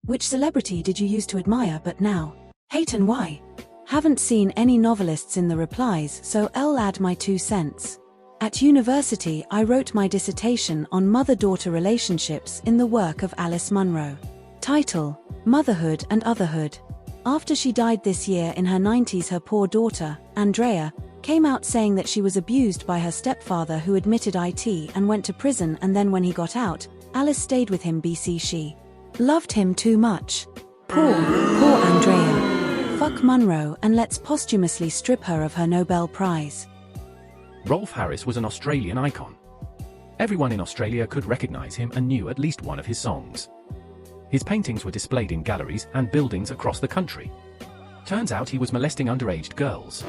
Which celebrity did you used to admire but now hate, and why? Haven't seen any novelists in the replies, so I'll add my 2 cents. At university, I wrote my dissertation on mother-daughter relationships in the work of Alice Munro. Title: Motherhood and Otherhood. After she died this year in her 90s, her poor daughter, Andrea, came out saying that she was abused by her stepfather, who admitted it and went to prison, and then when he got out, Alice stayed with him BC she loved him too much. Poor Andrea. Fuck Munro and let's posthumously strip her of her Nobel Prize. Rolf Harris was an Australian icon. Everyone in Australia could recognize him and knew at least one of his songs. His paintings were displayed in galleries and buildings across the country. Turns out he was molesting underage girls.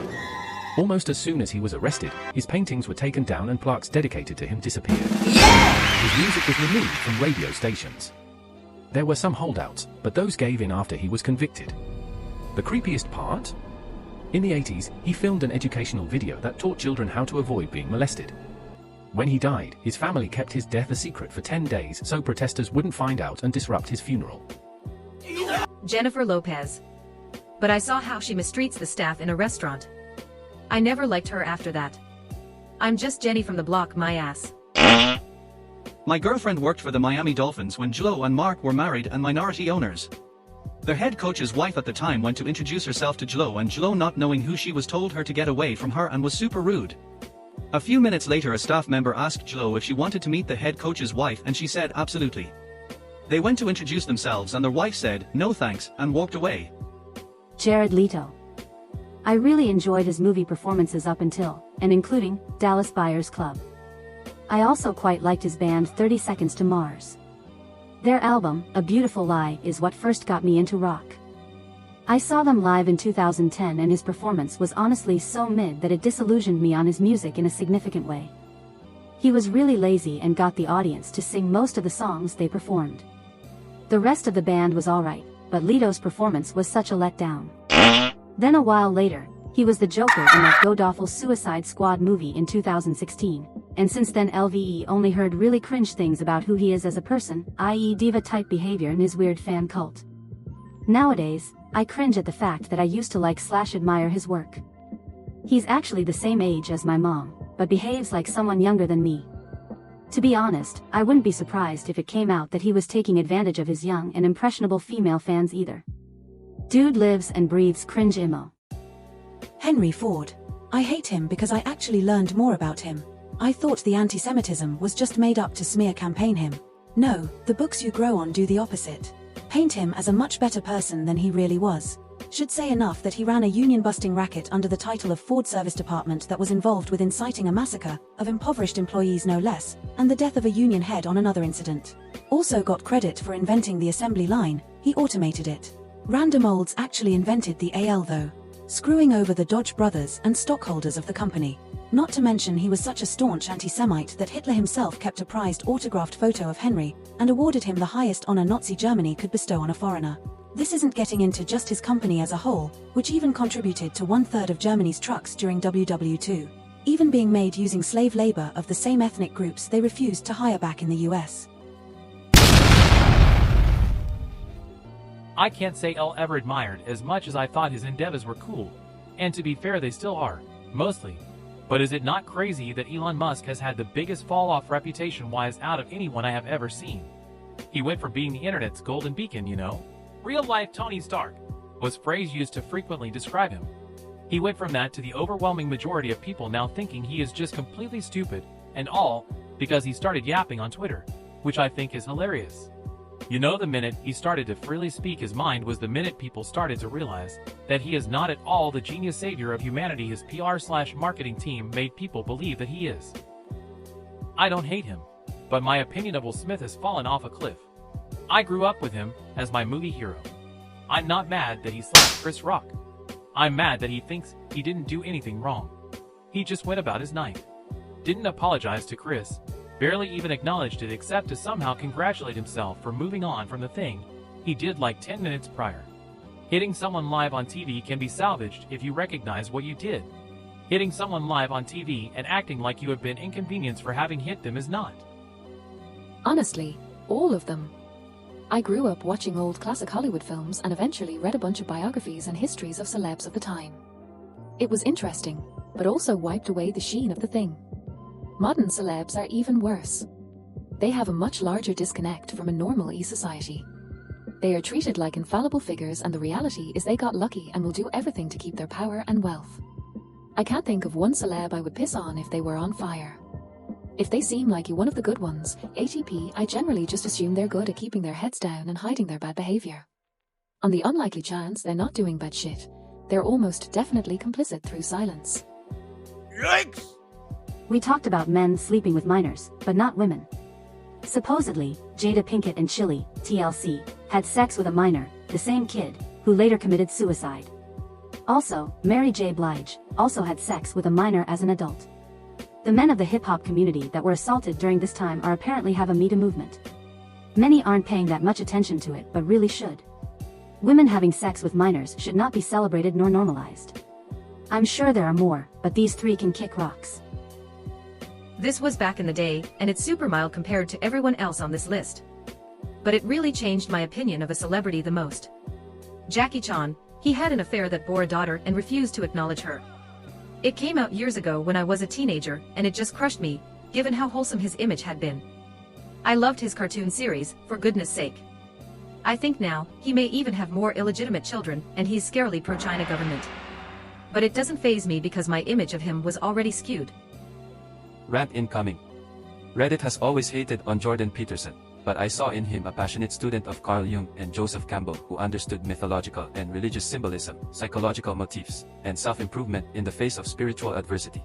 Almost as soon as he was arrested, his paintings were taken down and plaques dedicated to him disappeared. His music was removed from radio stations. There were some holdouts, but those gave in after he was convicted. The creepiest part? In the 80s, he filmed an educational video that taught children how to avoid being molested. When he died, his family kept his death a secret for 10 days so protesters wouldn't find out and disrupt his funeral. Jennifer Lopez. But I saw how she mistreats the staff in a restaurant. I never liked her after that. I'm just Jenny from the block, my ass. My girlfriend worked for the Miami Dolphins when Joe and Mark were married and minority owners. Their head coach's wife at the time went to introduce herself to Joe, and Joe, not knowing who she was, told her to get away from her and was super rude. A few minutes later, a staff member asked Joe if she wanted to meet the head coach's wife, and she said absolutely. They went to introduce themselves and their wife said no thanks and walked away. Jared Leto. I really enjoyed his movie performances up until, and including, Dallas Buyers Club. I also quite liked his band 30 Seconds to Mars. Their album, A Beautiful Lie, is what first got me into rock. I saw them live in 2010 and his performance was honestly so mid that it disillusioned me on his music in a significant way. He was really lazy and got the audience to sing most of the songs they performed. The rest of the band was alright, but Leto's performance was such a letdown. Then a while later, he was the Joker in that god-awful Suicide Squad movie in 2016, and since then LVE only heard really cringe things about who he is as a person, i.e. diva-type behavior and his weird fan cult. Nowadays, I cringe at the fact that I used to like/admire his work. He's actually the same age as my mom, but behaves like someone younger than me. To be honest, I wouldn't be surprised if it came out that he was taking advantage of his young and impressionable female fans either. Dude lives and breathes cringe emo. Henry Ford. I hate him because I actually learned more about him. I thought the anti-Semitism was just made up to smear campaign him. No, the books you grow on do the opposite. Paint him as a much better person than he really was. Should say enough that he ran a union-busting racket under the title of Ford Service Department that was involved with inciting a massacre of impoverished employees no less, and the death of a union head on another incident. Also got credit for inventing the assembly line, he automated it. Random Olds actually invented the AL though, screwing over the Dodge brothers and stockholders of the company. Not to mention he was such a staunch anti-Semite that Hitler himself kept a prized autographed photo of Henry, and awarded him the highest honor Nazi Germany could bestow on a foreigner. This isn't getting into just his company as a whole, which even contributed to 1/3 of Germany's trucks during WW2, even being made using slave labor of the same ethnic groups they refused to hire back in the US. I can't say I'll ever admired as much as I thought his endeavors were cool. And to be fair, they still are, mostly. But is it not crazy that Elon Musk has had the biggest fall-off reputation-wise out of anyone I have ever seen? He went from being the internet's golden beacon, you know? Real-life Tony Stark was phrase used to frequently describe him. He went from that to the overwhelming majority of people now thinking he is just completely stupid, and all because he started yapping on Twitter, which I think is hilarious. You know, the minute he started to freely speak his mind was the minute people started to realize that he is not at all the genius savior of humanity his PR/marketing team made people believe that he is. I don't hate him, but my opinion of Will Smith has fallen off a cliff. I grew up with him as my movie hero. I'm not mad that he slapped Chris Rock. I'm mad that he thinks he didn't do anything wrong. He just went about his night. Didn't apologize to Chris. Barely even acknowledged it except to somehow congratulate himself for moving on from the thing he did like 10 minutes prior. Hitting someone live on TV can be salvaged if you recognize what you did. Hitting someone live on TV and acting like you have been inconvenienced for having hit them is not. Honestly, all of them. I grew up watching old classic Hollywood films and eventually read a bunch of biographies and histories of celebs of the time. It was interesting, but also wiped away the sheen of the thing. Modern celebs are even worse. They have a much larger disconnect from a normal society. They are treated like infallible figures, and the reality is they got lucky and will do everything to keep their power and wealth. I can't think of one celeb I would piss on if they were on fire. If they seem like one of the good ones, ATP, I generally just assume they're good at keeping their heads down and hiding their bad behavior. On the unlikely chance they're not doing bad shit, they're almost definitely complicit through silence. Yikes! We talked about men sleeping with minors, but not women. Supposedly, Jada Pinkett and Chili, TLC, had sex with a minor, the same kid, who later committed suicide. Also, Mary J. Blige also had sex with a minor as an adult. The men of the hip-hop community that were assaulted during this time are apparently have a Me Too movement. Many aren't paying that much attention to it, but really should. Women having sex with minors should not be celebrated nor normalized. I'm sure there are more, but these three can kick rocks. This was back in the day, and it's super mild compared to everyone else on this list. But it really changed my opinion of a celebrity the most. Jackie Chan, he had an affair that bore a daughter and refused to acknowledge her. It came out years ago when I was a teenager, and it just crushed me, given how wholesome his image had been. I loved his cartoon series, for goodness sake. I think now, he may even have more illegitimate children, and he's scarily pro-China government. But it doesn't faze me because my image of him was already skewed. Rant incoming. Reddit has always hated on Jordan Peterson, but I saw in him a passionate student of Carl Jung and Joseph Campbell who understood mythological and religious symbolism, psychological motifs, and self-improvement in the face of spiritual adversity.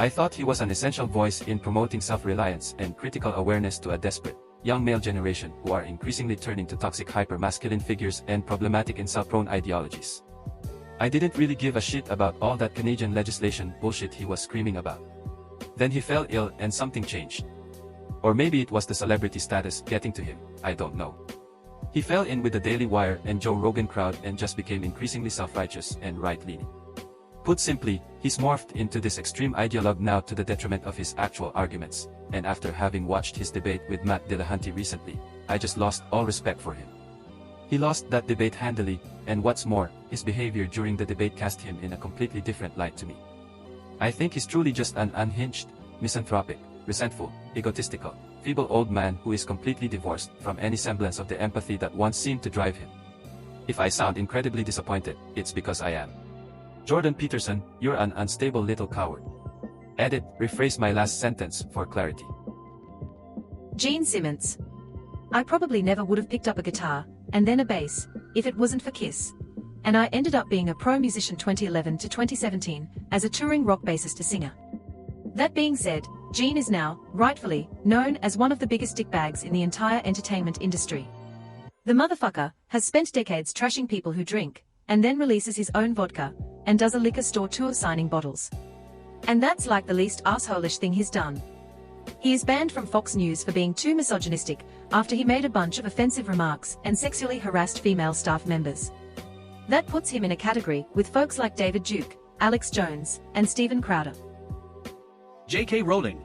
I thought he was an essential voice in promoting self-reliance and critical awareness to a desperate, young male generation who are increasingly turning to toxic hyper-masculine figures and problematic incel-prone ideologies. I didn't really give a shit about all that Canadian legislation bullshit he was screaming about. Then he fell ill and something changed. Or maybe it was the celebrity status getting to him, I don't know. He fell in with the Daily Wire and Joe Rogan crowd and just became increasingly self-righteous and right-leaning. Put simply, he's morphed into this extreme ideologue now to the detriment of his actual arguments, and after having watched his debate with Matt Dillahunty recently, I just lost all respect for him. He lost that debate handily, and what's more, his behavior during the debate cast him in a completely different light to me. I think he's truly just an unhinged, misanthropic, resentful, egotistical, feeble old man who is completely divorced from any semblance of the empathy that once seemed to drive him. If I sound incredibly disappointed, it's because I am. Jordan Peterson, you're an unstable little coward. Edit, rephrase my last sentence for clarity. Gene Simmons. I probably never would have picked up a guitar, and then a bass, if it wasn't for Kiss. And I ended up being a pro musician 2011 to 2017, as a touring rock bassist singer. That being said, Gene is now, rightfully, known as one of the biggest dickbags in the entire entertainment industry. The motherfucker has spent decades trashing people who drink, and then releases his own vodka, and does a liquor store tour signing bottles. And that's like the least asshole-ish thing he's done. He is banned from Fox News for being too misogynistic, after he made a bunch of offensive remarks and sexually harassed female staff members. That puts him in a category with folks like David Duke, Alex Jones, and Steven Crowder. J.K. Rowling.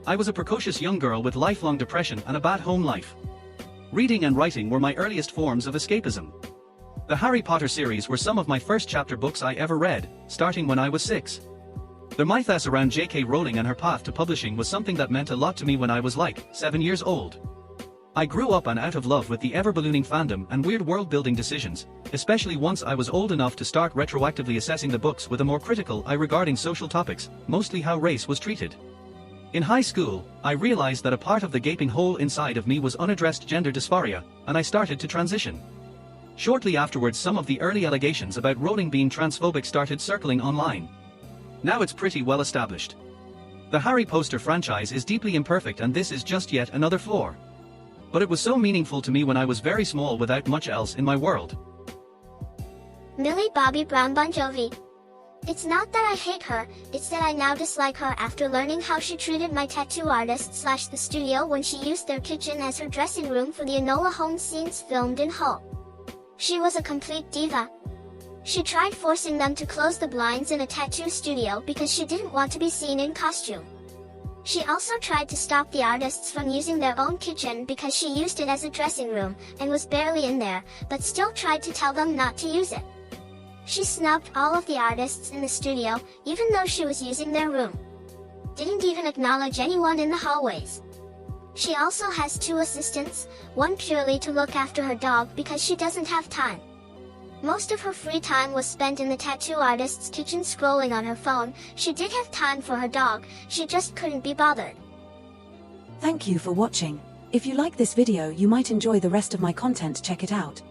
I was a precocious young girl with lifelong depression and a bad home life. Reading and writing were my earliest forms of escapism. The Harry Potter series were some of my first chapter books I ever read, starting when I was 6. The mythos around J.K. Rowling and her path to publishing was something that meant a lot to me when I was like 7 years old. I grew up and out of love with the ever-ballooning fandom and weird world-building decisions, especially once I was old enough to start retroactively assessing the books with a more critical eye regarding social topics, mostly how race was treated. In high school, I realized that a part of the gaping hole inside of me was unaddressed gender dysphoria, and I started to transition. Shortly afterwards, some of the early allegations about Rowling being transphobic started circling online. Now it's pretty well established. The Harry Potter franchise is deeply imperfect, and this is just yet another flaw. But it was so meaningful to me when I was very small without much else in my world. Millie Bobby Brown Bon Jovi. It's not that I hate her, it's that I now dislike her after learning how she treated my tattoo artist / the studio when she used their kitchen as her dressing room for the Enola Holmes scenes filmed in Hull. She was a complete diva. She tried forcing them to close the blinds in a tattoo studio because she didn't want to be seen in costume. She also tried to stop the artists from using their own kitchen because she used it as a dressing room and was barely in there, but still tried to tell them not to use it. She snubbed all of the artists in the studio, even though she was using their room. Didn't even acknowledge anyone in the hallways. She also has 2 assistants, one purely to look after her dog because she doesn't have time. Most of her free time was spent in the tattoo artist's kitchen scrolling on her phone. She did have time for her dog, she just couldn't be bothered. Thank you for watching. If you like this video, you might enjoy the rest of my content. Check it out.